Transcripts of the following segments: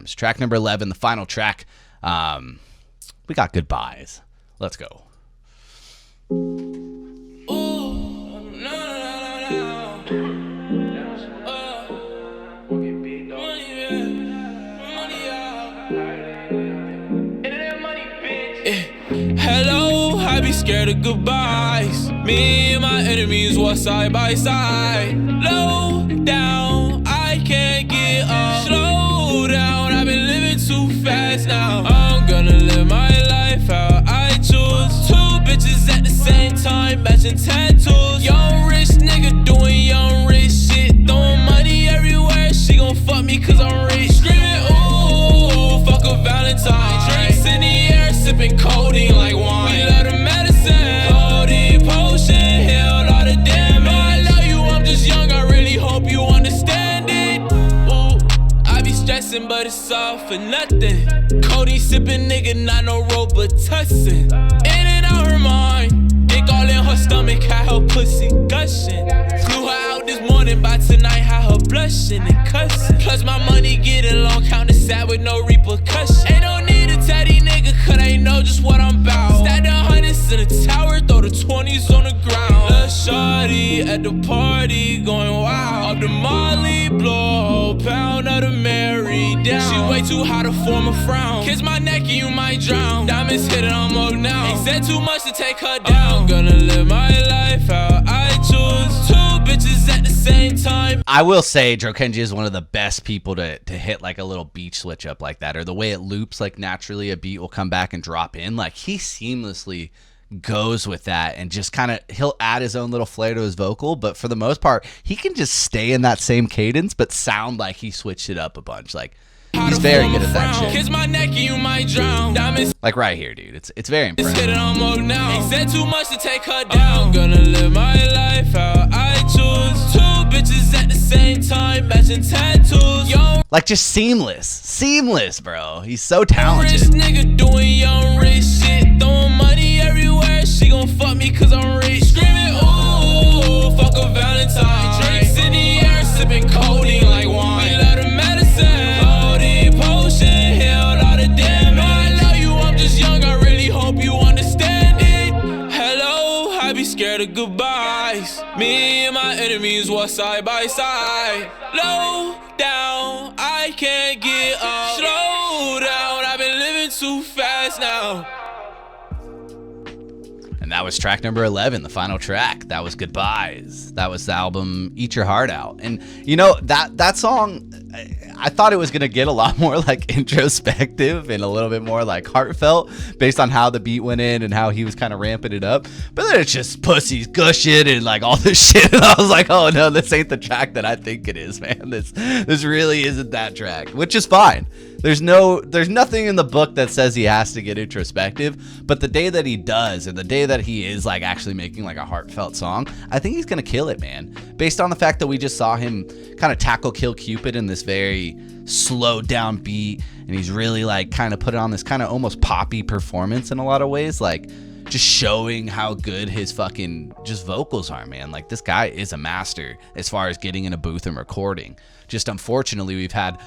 times. Track number 11, the final track. We got Goodbyes. Let's go. Hello, I be scared of goodbyes. Me and my enemies walk side by side. Low down, I can't get up. Slow down, I've been living too fast now. I'm gonna live my life how I choose. Two bitches at the same time, matching tattoos. Young rich nigga doing young rich shit. Throwing money everywhere, she gon' fuck me cause I'm rich. Screaming, ooh, fuck a Valentine. Drinks in the air, sipping codeine like wine. We love the medicine, codeine potion, healed all the damage. No, I love you, I'm just young, I really hope you understand it. Ooh, I be stressing, but it's all for nothing. Codeine sipping nigga, not no Robitussin. In and out her mind, dick all in her stomach, had her pussy gushing. Flew her out this morning, by tonight had her blushing and cussing. Plus my money getting long, counting sad with no repercussion. Ain't no need to teddy nigga, cause they know just what I'm about. Stack the hundreds in the tower, throw the 20s on the ground. Lil' shawty at the party going wild. Up the Molly, blow a whole pound of the Mary down. She way too hot to form a frown. Kiss my neck and you might drown. Diamonds hitting, I'm up now. Ain't said too much to take her down. I'm gonna live my life how I choose. Two bitches at the same time. I will say Kenji is one of the best people to hit like a little beat switch up like that, or the way it loops, like naturally a beat will come back and drop in. Like he seamlessly goes with that and just kind of, he'll add his own little flair to his vocal, but for the most part he can just stay in that same cadence but sound like he switched it up a bunch. Like he's very good at that shit. Kiss my neck and you might drown. Diamonds like right here, dude. It's very impressive. Hit it, I'm up now. Ain't said too much to take her down. I'm gonna live my life how I choose. Two bitches at the same time, matching tattoos. Young like just seamless, bro. He's so talented. Rich nigga doing young rich shit, throwing money everywhere. She gon' fuck me cause I'm rich. Screaming, ooh, fuck a Valentine. Drinks in the air, sipping codeine like wine. We love the medicine, codeine potion, healed all the damage. No, I love you, I'm just young, I really hope you understand it. Hello, I be scared of goodbyes. Me and my enemies walk side by side. Low down, I can't get up. Slow down, I've been living too fast now. And that was track number 11, the final track. That was Goodbyes. That was the album Eat Your Heart Out. And you know, that song, I thought it was going to get a lot more like introspective and a little bit more like heartfelt based on how the beat went in and how he was kind of ramping it up. But then it's just pussies gushing and like all this shit. And I was like, oh no, this ain't the track that I think it is, man. This really isn't that track, which is fine. There's nothing in the book that says he has to get introspective, but the day that he does, and the day that he is like actually making like a heartfelt song, I think he's gonna kill it, man. Based on the fact that we just saw him kind of tackle Kill Cupid in this very slowed down beat, and he's really like kind of put it on this kind of almost poppy performance in a lot of ways, like just showing how good his fucking just vocals are, man. Like this guy is a master as far as getting in a booth and recording. Just unfortunately, we've had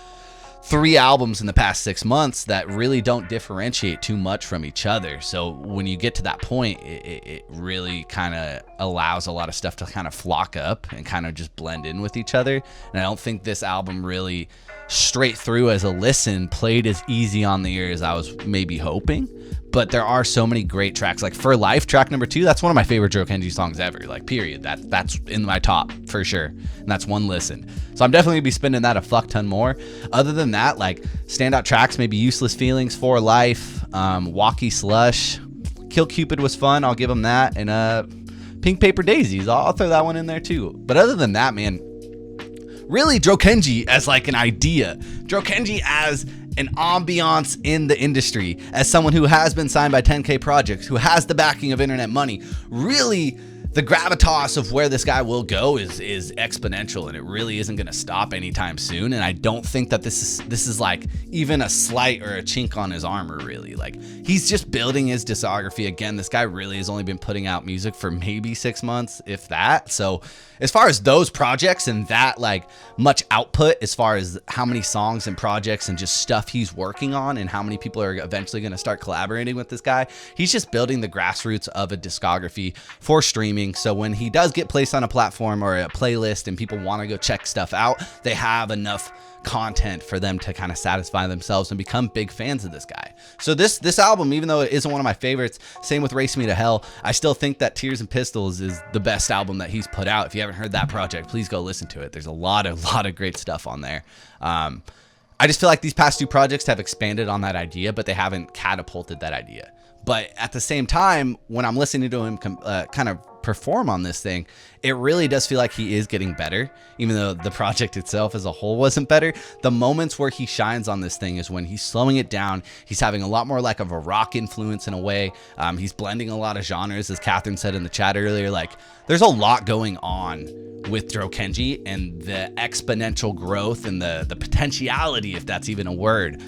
3 albums in the past 6 months that really don't differentiate too much from each other. So when you get to that point, it really kind of allows a lot of stuff to kind of flock up and kind of just blend in with each other. And I don't think this album really straight through as a listen played as easy on the ear as I was maybe hoping. But there are so many great tracks. Like For Life, track number 2, that's one of my favorite Kenji songs ever. Like period. That's in my top for sure. And that's one listen. So I'm definitely gonna be spending that a fuck ton more. Other than that, like standout tracks, maybe Useless Feelings, For Life, Walkie Slush, Kill Cupid was fun. I'll give him that. And Pink Paper Daisies. I'll throw that one in there too. But other than that, man, really Kenji as like an idea. Kenji as an ambiance in the industry, as someone who has been signed by 10K Projects, who has the backing of internet money, really the gravitas of where this guy will go is exponential, and it really isn't going to stop anytime soon. And I don't think that this is like even a slight or a chink on his armor, really. Like, he's just building his discography. Again, this guy really has only been putting out music for maybe 6 months, if that. So as far as those projects and that like much output, as far as how many songs and projects and just stuff he's working on and how many people are eventually going to start collaborating with this guy, he's just building the grassroots of a discography for streaming. So when he does get placed on a platform or a playlist and people want to go check stuff out, they have enough content for them to kind of satisfy themselves and become big fans of this guy. So this album, even though it isn't one of my favorites, same with Race Me to Hell, I still think that Tears and Pistols is the best album that he's put out. If you haven't heard that project, please go listen to it. There's a lot of great stuff on there. I just feel like these past two projects have expanded on that idea, but they haven't catapulted that idea. But at the same time, when I'm listening to him kind of perform on this thing, it really does feel like he is getting better, even though the project itself as a whole wasn't better. The moments where he shines on this thing is when he's slowing it down. He's having a lot more like of a rock influence in a way. He's blending a lot of genres, as Catherine said in the chat earlier. Like, there's a lot going on with Kenji, and the exponential growth and the potentiality, if that's even a word,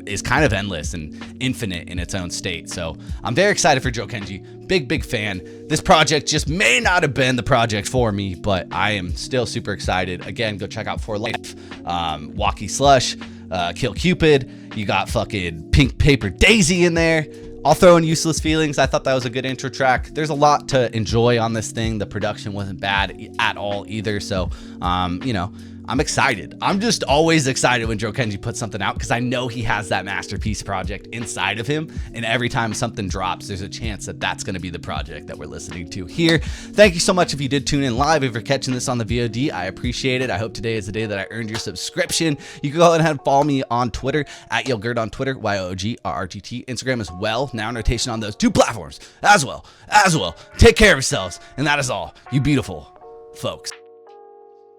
is kind of endless and infinite in its own state. So I'm very excited for Kenji. Big fan. This project just may not have been the project for me, but I am still super excited. Again, go check out For Life, Walkie Slush, Kill Cupid. You got fucking Pink Paper Daisy in there. I'll throw in Useless Feelings. I thought that was a good intro track. There's a lot to enjoy on this thing. The production wasn't bad at all either. So, you know, I'm excited. I'm just always excited when Kenji puts something out, because I know he has that masterpiece project inside of him. And every time something drops, there's a chance that that's going to be the project that we're listening to here. Thank you so much if you did tune in live. If you're catching this on the VOD, I appreciate it. I hope today is the day that I earned your subscription. You can go ahead and follow me on Twitter at YoGurt on Twitter, YoGRRGT, Instagram as well. Now notation on those two platforms as well. Take care of yourselves. And that is all, you beautiful folks.